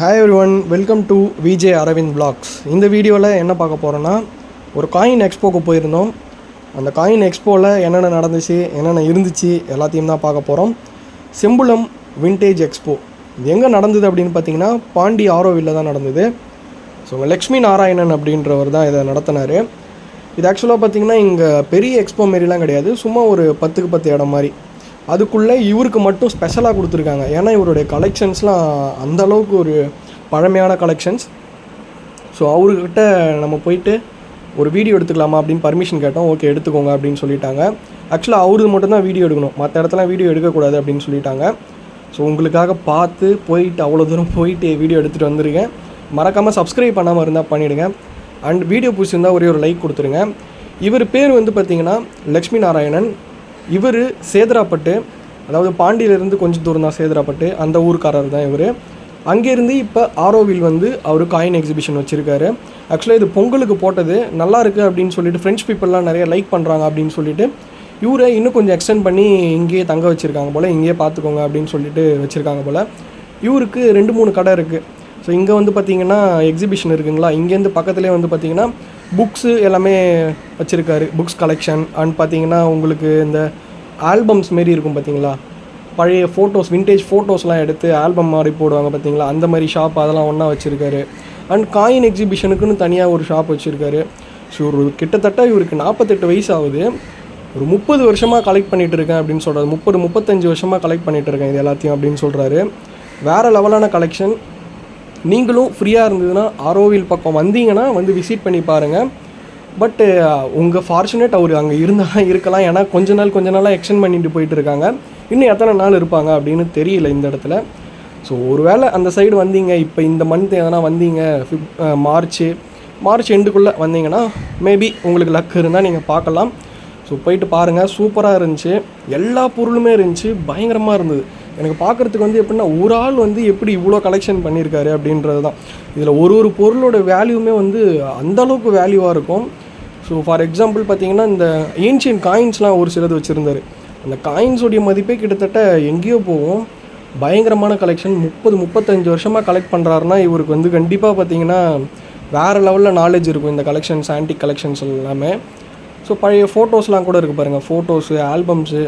Hi everyone, welcome to VJ Aravind blogs. இந்த வீடியோவில் என்ன பார்க்க போகிறோன்னா, ஒரு காயின் எக்ஸ்போக்கு போயிருந்தோம். அந்த காயின் எக்ஸ்போவில் என்னென்ன நடந்துச்சு, என்னென்ன இருந்துச்சு எல்லாத்தையும் தான் பார்க்க போகிறோம். செம்புலம் விண்டேஜ் எக்ஸ்போ இது எங்கே நடந்தது அப்படின்னு பார்த்தீங்கன்னா, பாண்டி ஆரோவில்ல தான் நடந்தது. ஸோ லக்ஷ்மி நாராயணன் அப்படின்றவர் தான் இதை நடத்தினார். இது ஆக்சுவலாக பார்த்திங்கன்னா இங்கே பெரிய எக்ஸ்போ மாரிலாம் கிடையாது, சும்மா ஒரு 10க்கு 10 இடம் மாதிரி. அதுக்குள்ளே இவருக்கு மட்டும் ஸ்பெஷலாக கொடுத்துருக்காங்க. ஏன்னா இவருடைய கலெக்ஷன்ஸ்லாம் அந்தளவுக்கு ஒரு பழமையான கலெக்ஷன்ஸ். ஸோ அவர்கிட்ட நம்ம போயிட்டு ஒரு வீடியோ எடுத்துக்கலாமா அப்படின்னு பர்மிஷன் கேட்டோம். ஓகே எடுத்துக்கோங்க அப்படின்னு சொல்லிட்டாங்க. ஆக்சுவலாக அவருக்கு மட்டும்தான் வீடியோ எடுக்கணும், மற்ற இடத்துல வீடியோ எடுக்கக்கூடாது அப்படின்னு சொல்லிட்டாங்க. ஸோ உங்களுக்காக பார்த்து போயிட்டு அவ்வளோ தூரம் போயிட்டு வீடியோ எடுத்துகிட்டு வந்திருக்கேன். மறக்காமல் சப்ஸ்கிரைப் பண்ணாமல் இருந்தால் பண்ணிவிடுங்க. அண்ட் வீடியோ பிடிச்சிருந்தால் ஒரே ஒரு லைக் கொடுத்துருங்க. இவர் பேர் வந்து பார்த்திங்கன்னா லக்ஷ்மி நாராயணன். இவர் சேதராப்பட்டு, அதாவது பாண்டியிலேருந்து கொஞ்சம் தூரம் தான் சேதராப்பட்டு, அந்த ஊருக்காரர் தான் இவர். அங்கேருந்து இப்போ ஆரோவில் வந்து அவர் காயின் எக்ஸிபிஷன் வச்சுருக்காரு. ஆக்சுவலாக இது பொங்கலுக்கு போட்டது, நல்லா இருக்குது அப்படின்னு சொல்லிட்டு ஃப்ரெஞ்ச் பீப்புளெலாம் நிறைய லைக் பண்ணுறாங்க அப்படின்னு சொல்லிட்டு இவரை இன்னும் கொஞ்சம் எக்ஸ்டெண்ட் பண்ணி இங்கேயே தங்க வச்சுருக்காங்க போல், இங்கேயே பார்த்துக்கோங்க அப்படின்னு சொல்லிட்டு வச்சுருக்காங்க போல். இவருக்கு 2-3 கடை இருக்குது. ஸோ இங்கே வந்து பார்த்திங்கன்னா எக்ஸிபிஷன் இருக்குங்களா, இங்கேருந்து பக்கத்துலேயே வந்து பார்த்திங்கன்னா புக்ஸு எல்லாமே வச்சுருக்காரு, புக்ஸ் கலெக்ஷன். அண்ட் பார்த்திங்கன்னா உங்களுக்கு இந்த ஆல்பம்ஸ் மாரி இருக்கும் பார்த்திங்களா, பழைய ஃபோட்டோஸ், விண்டேஜ் ஃபோட்டோஸ்லாம் எடுத்து ஆல்பம் மாதிரி போடுவாங்க பார்த்திங்களா, அந்த மாதிரி ஷாப் அதெல்லாம் ஒன்றா வச்சுருக்காரு. அண்ட் காயின் எக்ஸிபிஷனுக்குன்னு தனியாக ஒரு ஷாப் வச்சுருக்காரு. ஸோ ஒரு கிட்டத்தட்ட இவருக்கு 48 வயசு ஆகுது. ஒரு 30 வருஷமாக கலெக்ட் பண்ணிகிட்டு இருக்கேன் அப்படின்னு சொல்கிறாரு. 30-35 வருஷமாக கலெக்ட் பண்ணிகிட்டு இருக்கேன் இது எல்லாத்தையும் அப்படின்னு சொல்கிறாரு. வேறு லெவலான கலெக்ஷன். நீங்களும் ஃப்ரீயாக இருந்ததுன்னா ஆரோவில் பக்கம் வந்தீங்கன்னா வந்து விசிட் பண்ணி பாருங்கள். பட்டு உங்கள் ஃபார்ச்சுனேட் அவர் அங்கே இருந்தால் இருக்கலாம். ஏன்னா கொஞ்ச நாளாக எக்ஸ்டெண்ட் பண்ணிட்டு போயிட்டு இருக்காங்க. இன்னும் எத்தனை நாள் இருப்பாங்க அப்படின்னு தெரியல இந்த இடத்துல. ஸோ ஒரு வேளை அந்த சைடு வந்தீங்க, இப்போ இந்த மந்த் எதனா வந்தீங்க, மார்ச் எண்டுக்குள்ளே வந்தீங்கன்னா மேபி உங்களுக்கு லக் இருந்தால் நீங்கள் பார்க்கலாம். ஸோ போயிட்டு பாருங்கள், சூப்பராக இருந்துச்சு, எல்லா பொருளுமே இருந்துச்சு, பயங்கரமாக இருந்தது. எனக்கு பார்க்குறதுக்கு வந்து எப்படின்னா, ஒரு ஆள் வந்து எப்படி இவ்வளோ கலெக்ஷன் பண்ணியிருக்காரு அப்படின்றது தான். இதில் ஒரு பொருளோட வேல்யூமே வந்து அந்தளவுக்கு வேல்யூவாக இருக்கும். ஸோ ஃபார் எக்ஸாம்பிள் பார்த்தீங்கன்னா, இந்த ஏன்ஷியன்ட் காயின்ஸ்லாம் ஒரு சிலது வச்சுருந்தார். அந்த காயின்ஸோடைய மதிப்பே கிட்டத்தட்ட எங்கேயோ போகும். பயங்கரமான கலெக்ஷன். 30-35 வருஷமாக கலெக்ட் பண்ணுறாருன்னா இவருக்கு வந்து கண்டிப்பாக பார்த்தீங்கன்னா வேறு லெவலில் நாலேஜ் இருக்கும் இந்த கலெக்ஷன்ஸ், ஆன்டிக் கலெக்ஷன்ஸ் எல்லாமே. ஸோ பழைய ஃபோட்டோஸ்லாம் கூட இருக்குது பாருங்கள், ஃபோட்டோஸு, ஆல்பம்ஸு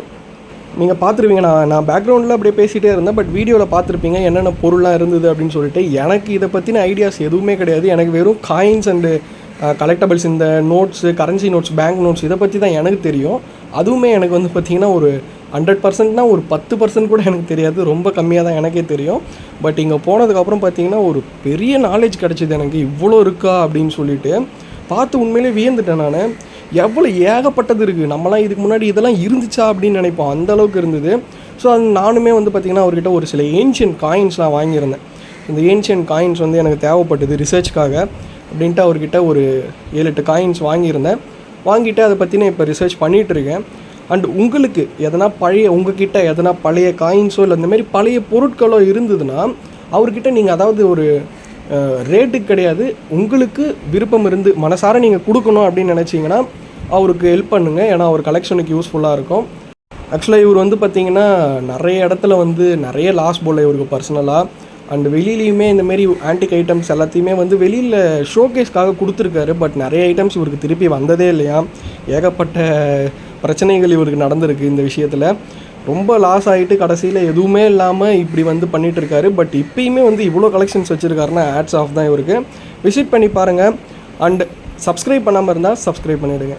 நீங்கள் பார்த்துருவீங்க. நான் பேக்ரவுண்டில் அப்படியே பேசிகிட்டே இருந்தேன், பட் வீடியோவில் பார்த்துருப்பீங்க என்னென்ன பொருள்லாம் இருந்தது அப்படின்னு சொல்லிட்டு. எனக்கு இதை பற்றின ஐடியாஸ் எதுவுமே கிடையாது. எனக்கு வெறும் காயின்ஸ் அண்டு கலெக்டபிள்ஸ், இந்த notes, currency notes, bank notes, இதை பற்றி தான் எனக்கு தெரியும். அதுவுமே எனக்கு வந்து பார்த்திங்கன்னா ஒரு 100%னால் ஒரு 10% கூட எனக்கு தெரியாது, ரொம்ப கம்மியாக தான் எனக்கே தெரியும். பட் இங்கே போனதுக்கப்புறம் பார்த்திங்கன்னா ஒரு பெரிய நாலேஜ் கிடச்சிது எனக்கு. இவ்வளோ இருக்கா அப்படின்னு சொல்லிட்டு பார்த்து உண்மையிலே வியந்துட்டேன் நான். எவ்வளோ ஏகப்பட்டது இருக்குது. நம்மளாம் இதுக்கு முன்னாடி இதெல்லாம் இருந்துச்சா அப்படின்னு நினைப்போம், அந்தளவுக்கு இருந்தது. ஸோ அது நானுமே வந்து பார்த்திங்கன்னா அவர்கிட்ட ஒரு சில ஏன்ஷியன்ட் காயின்ஸ்லாம் வாங்கியிருந்தேன். இந்த ஏன்ஷியன்ட் காயின்ஸ் வந்து எனக்கு தேவைப்பட்டது ரிசர்ச்க்காக அப்படின்ட்டு அவர்கிட்ட ஒரு 7-8 காயின்ஸ் வாங்கியிருந்தேன். வாங்கிட்டு அதை பற்றின இப்போ ரிசர்ச் பண்ணிகிட்ருக்கேன். அண்ட் உங்களுக்கு எதனா உங்ககிட்ட எதனா பழைய காயின்ஸோ இல்லை இந்தமாரி பழைய பொருட்களோ இருந்ததுன்னா அவர்கிட்ட நீங்கள், அதாவது ஒரு ரேட்டுக்கு கிடையாது, உங்களுக்கு விருப்பம் இருந்து மனசார நீங்கள் கொடுக்கணும் அப்படின்னு நினச்சிங்கன்னா அவருக்கு ஹெல்ப் பண்ணுங்கள். ஏன்னா அவர் கலெக்ஷனுக்கு யூஸ்ஃபுல்லாக இருக்கும். ஆக்சுவலாக இவர் வந்து பார்த்திங்கன்னா நிறைய இடத்துல வந்து நிறைய லாஸ் போல் இவருக்கு பர்சனலாக. அண்ட் வெளியிலையுமே இந்தமாரி ஆன்டிக் ஐட்டம்ஸ் எல்லாத்தையுமே வந்து வெளியில் ஷோகேஸ்க்காக கொடுத்துருக்காரு. பட் நிறைய ஐட்டம்ஸ் இவருக்கு திருப்பி வந்ததே இல்லையா. ஏகப்பட்ட பிரச்சனைகள் இவருக்கு நடந்திருக்கு இந்த விஷயத்தில். ரொம்ப லாஸ் ஆகிட்டு கடைசியில் எதுவுமே இல்லாமல் இப்படி வந்து பண்ணிகிட்ருக்காரு. பட் இப்போயுமே வந்து இவ்வளோ கலெக்ஷன்ஸ் வச்சுருக்காருன்னா ஹேட்ஸ் ஆஃப் தான் இவருக்கு. விசிட் பண்ணி பாருங்கள். அண்ட் சப்ஸ்கிரைப் பண்ணாமல் இருந்தால் சப்ஸ்கிரைப் பண்ணிவிடுங்க.